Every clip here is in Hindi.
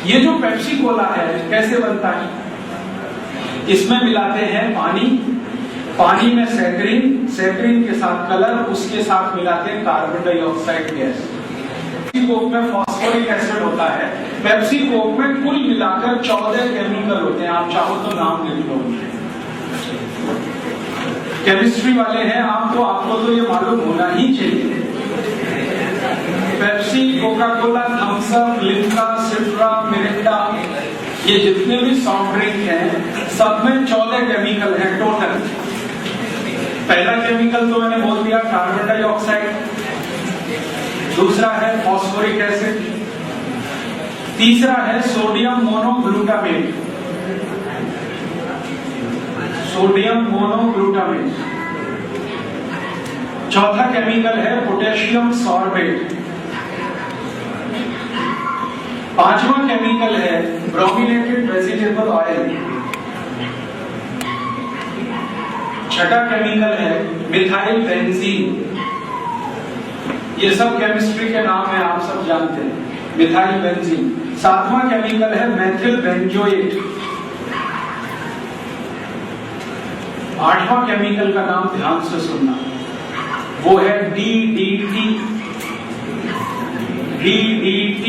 ये जो पेप्सी कोला है कैसे बनता है? इसमें मिलाते हैं पानी, पानी में सैकरीन, सैकरीन के साथ कलर, उसके साथ मिलाते हैं carbon dioxide gas. Pepsi Coke में फॉस्फोरिक एसिड होता है। पेप्सी कोक में कुल मिलाकर 14 केमिकल होते हैं। आप चाहो तो नाम लिख लो, केमिस्ट्री वाले हैं आप तो आपको तो ये मालूम होना ही चाहिए। Pepsi, Coca Cola, Thums Up, Limca, Citra, Mirinda, ये जितने भी सॉफ्ट ड्रिंक हैं सब में 14 केमिकल हैं टोटल। पहला केमिकल तो मैंने बोल दिया कार्बन डाइऑक्साइड, दूसरा है फॉस्फोरिक एसिड, तीसरा है सोडियम मोनोग्लूटामेट, सोडियम मोनोग्लूटामेट, चौथा केमिकल है पोटेशियम सॉर्बेट, पांचवा केमिकल है ब्रोमिनेटेड वेजिटेबल ऑयल, छठा केमिकल है मिथाइल बेंजीन। ये सब केमिस्ट्री के नाम है, आप सब जानते हैं, मिथाइल बेंजीन। सातवां केमिकल है मेथिल बेंजोएट। आठवां केमिकल का नाम ध्यान से सुनना, वो है DDT। DDT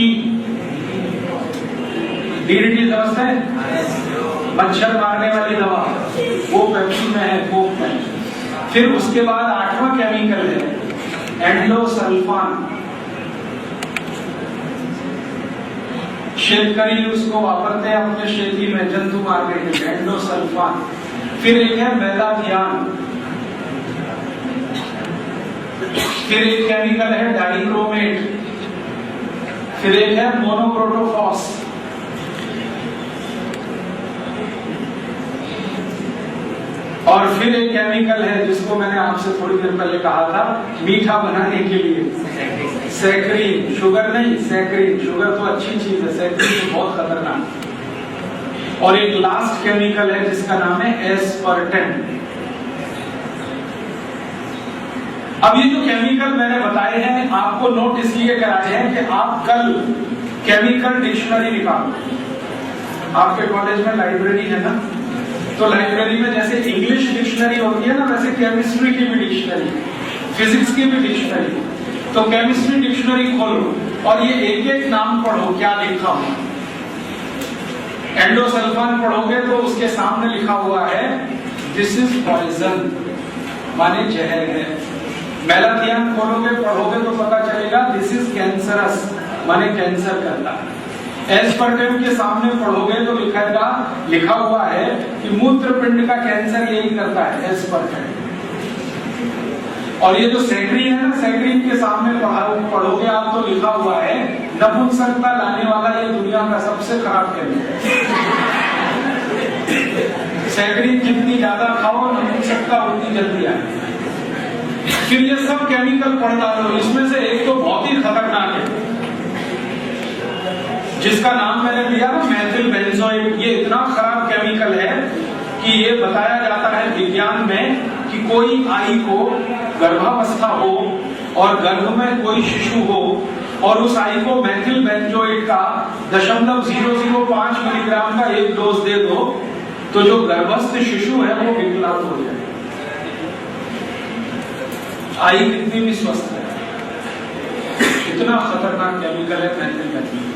समझते हैं? मच्छर मारने वाली दवा, वो पेप्सी में है, कोक में। फिर उसके बाद आठवां केमिकल है एंडोसल्फान। शेतकरी उसको वापरते हैं अपने खेती में जंतु मारने के लिए, एंडोसल्फान। फिर एक है मेलाथियान, फिर एक केमिकल है डाइक्रोमेट, फिर एक है मोनोक्रोटोफॉस, और फिर एक केमिकल है जिसको मैंने आपसे थोड़ी देर पहले कहा था मीठा बनाने के लिए, सैकरीन। शुगर नहीं, सैकरीन। शुगर तो अच्छी चीज है, सैकरीन तो बहुत खतरनाक। और एक लास्ट केमिकल है जिसका नाम है एस्पर्टेन। अब ये जो केमिकल मैंने बताए हैं आपको नोट इसलिए कराए हैं कि आप कल केमिकल डिक्शनरी निकालो। आपके कॉलेज में लाइब्रेरी है ना, तो लाइब्रेरी में जैसे इंग्लिश डिक्शनरी होती है ना, वैसे केमिस्ट्री की भी डिक्शनरी, फिजिक्स की भी डिक्शनरी। तो केमिस्ट्री डिक्शनरी खोलो और ये एक एक नाम पढ़ो क्या लिखा हुआ। एंडोसल्फान पढ़ोगे तो उसके सामने लिखा हुआ है दिस इज पॉइजन, माने जहर है। मेलाथियान खोलोगे पढ़ोगे तो पता चलेगा दिस इज कैंसरस, माने कैंसर करता है। एस्पर्टेम के सामने पढ़ोगे तो लिखा हुआ है कि मूत्रपिंड का कैंसर यही करता है, एस्पर्टेम। और ये जो सैकरीन है ना, सैकरीन के सामने पढ़ोगे आप तो लिखा हुआ है नपुंसकता लाने वाला ये दुनिया का सबसे खराब केमिकल। सैकरीन जितनी ज्यादा खाओ नपुंसकता उतनी जल्दी आए। फिर ये सब केमिकल पढ़ डालो, इसमें से एक तो बहुत ही खतरनाक है जिसका नाम मैंने दिया ना मेथिल बेंजोएट। ये इतना खराब केमिकल है कि ये बताया जाता है विज्ञान में कि कोई आई को गर्भावस्था हो और गर्भ में कोई शिशु हो और उस आई को मेथिल बेंजोएट का 0.005 मिलीग्राम का एक डोज दे दो तो जो गर्भस्थ शिशु है वो विकलांग हो जाए। आई कितनी भी स्वस्थ है, इतना खतरनाक केमिकल है मेथिल बेंजोएट।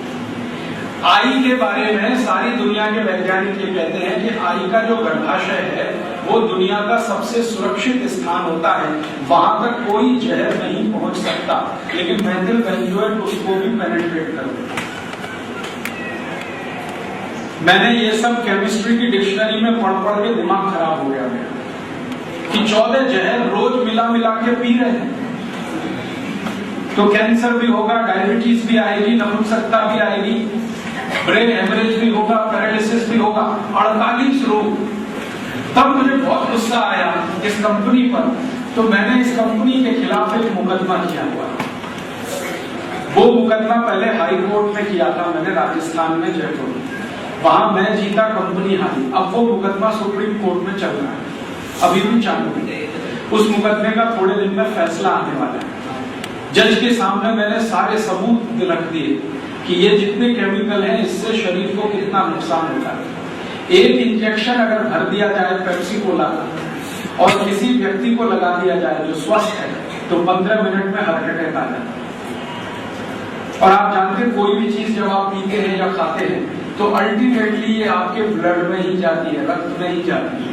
आई के बारे में सारी दुनिया के वैज्ञानिक ये कहते हैं कि आई का जो गर्भाशय है वो दुनिया का सबसे सुरक्षित स्थान होता है, वहां तक कोई जहर नहीं पहुंच सकता, लेकिन मेथिल बेंजोएट उसको भी पेनिट्रेट कर देता। मैंने ये सब केमिस्ट्री की डिक्शनरी में पढ़ के दिमाग खराब हो गया मेरा कि 14 जहर रोज मिला के पी रहे हैं तो कैंसर भी होगा, डायबिटीज भी आएगी, नपुंसकता भी आएगी, ब्रेन हेमरेज भी होगा, पैरालिसिस भी होगा, 48 रोग। तब मुझे बहुत गुस्सा आया इस कंपनी पर, तो मैंने इस कंपनी के खिलाफ एक मुकदमा किया हुआ। वो मुकदमा पहले हाई कोर्ट में किया था मैंने, राजस्थान में, जयपुर। वहां मैं जीता, कंपनी हारी। अब वो मुकदमा सुप्रीम कोर्ट में चल रहा है, अभी भी चालू है। उस मुकदमे का थोड़े दिन में फैसला आने वाला है। जज के सामने मैंने सारे सबूत रख दिए कि ये जितने केमिकल हैं इससे शरीर को कितना नुकसान होता है। एक इंजेक्शन अगर भर दिया जाए पेप्सी कोला का और किसी व्यक्ति को लगा दिया जाए जो स्वस्थ है तो 15 मिनट में हार्ट अटैक आ जाता है। और आप जानते हैं कोई भी चीज जब आप पीते हैं या खाते हैं तो अल्टीमेटली ये आपके ब्लड में ही जाती है, रक्त में ही जाती है।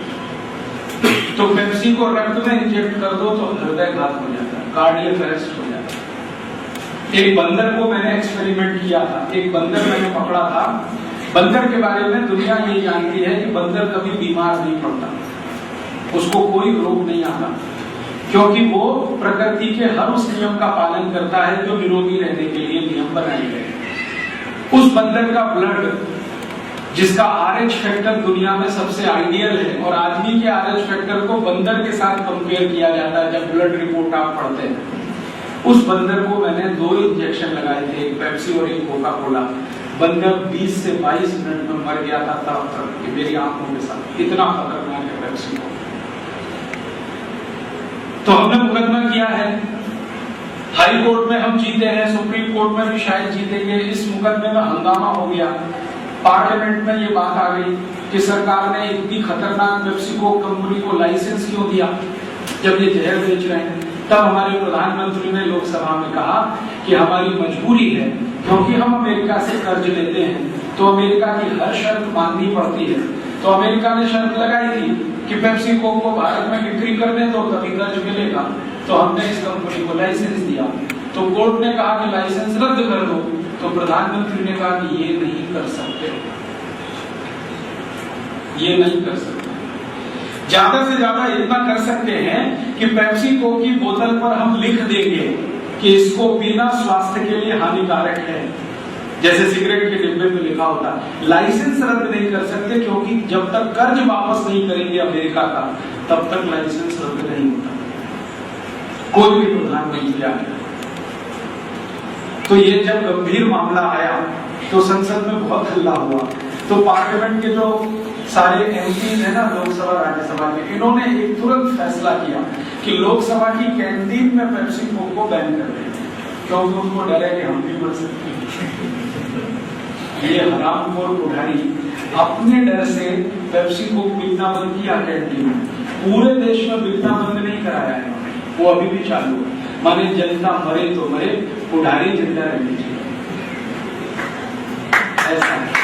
तो पेप्सी को रक्त में इंजेक्ट कर दो तो हृदय घात हो जाता है, कार्डियक अरेस्ट हो जाता है। एक बंदर को मैंने एक्सपेरिमेंट किया था, एक बंदर मैंने पकड़ा था। बंदर के बारे में दुनिया ये जानती है कि बंदर कभी बीमार नहीं पड़ता, उसको कोई रोग नहीं आता, क्योंकि वो प्रकृति के हर उस नियम का पालन करता है जो निरोगी रहने के लिए नियम बनाए गए। उस बंदर का ब्लड, जिसका RH फैक्टर दुनिया में सबसे आइडियल है, और आदमी के RH फैक्टर को बंदर के साथ कंपेयर किया जाता है जब ब्लड रिपोर्ट आप पढ़ते हैं। उस बंदर को मैंने 2 इंजेक्शन लगाए थे, एक पेप्सी और एक कोका कोला। बंदर 20 से 22 मिनट में मर गया था तब मेरी आंखों के साथ। इतना खतरनाक है पेप्सी को। तो हमने मुकदमा किया है, हाई कोर्ट में हम जीते हैं, सुप्रीम कोर्ट में भी शायद जीतेंगे। इस मुकदमे में हंगामा हो गया, पार्लियामेंट में ये बात आ गई कि सरकार ने इतनी खतरनाक पेप्सी को कंपनी को लाइसेंस क्यों दिया जब ये जहर बेच रहे हैं। तब हमारे प्रधानमंत्री ने लोकसभा में कहा कि हमारी मजबूरी है, क्योंकि हम अमेरिका से कर्ज लेते हैं तो अमेरिका की हर शर्त माननी पड़ती है। तो अमेरिका ने शर्त लगाई थी कि पेप्सी को भारत में बिक्री कर दें तो तभी कर्ज मिलेगा, तो हमने इस कंपनी को लाइसेंस दिया। तो कोर्ट ने कहा कि लाइसेंस रद्द कर दो, तो प्रधानमंत्री ने कहा कि ये नहीं कर सकते, ये नहीं कर सकते। ज्यादा से ज्यादा इतना कर सकते हैं कि पेप्सी को की बोतल पर हम लिख देंगे कि इसको पीना स्वास्थ्य के लिए हानिकारक है, जैसे सिगरेट के डिब्बे में लिखा होता है। लाइसेंस रद्द नहीं कर सकते, क्योंकि जब तक कर्ज वापस नहीं करेंगे अमेरिका का तब तक लाइसेंस रद्द नहीं होता, कोई भी प्रधानमंत्री आए। तो ये जब गंभीर मामला आया तो संसद में बहुत हल्ला हुआ। तो पार्लियामेंट के जो सारे एमपीज है ना, लोकसभा राज्यसभा के, इन्होंने एक तुरंत फैसला किया कि लोकसभा की कैंटीन में पेप्सी को बैन कर दें, क्योंकि उनको डर है कि हम भी मर सकते हैं। ये हरामखोर पुजारी अपने डर से पेप्सी को पीना बंद किया कैंटीन में। पूरे देश में बिकना बंद नहीं कराया है, वो अभी भी चालू है। माने जनता मरे तो मरे, पुजारी जिंदा रहनी चाहिए, ऐसा है।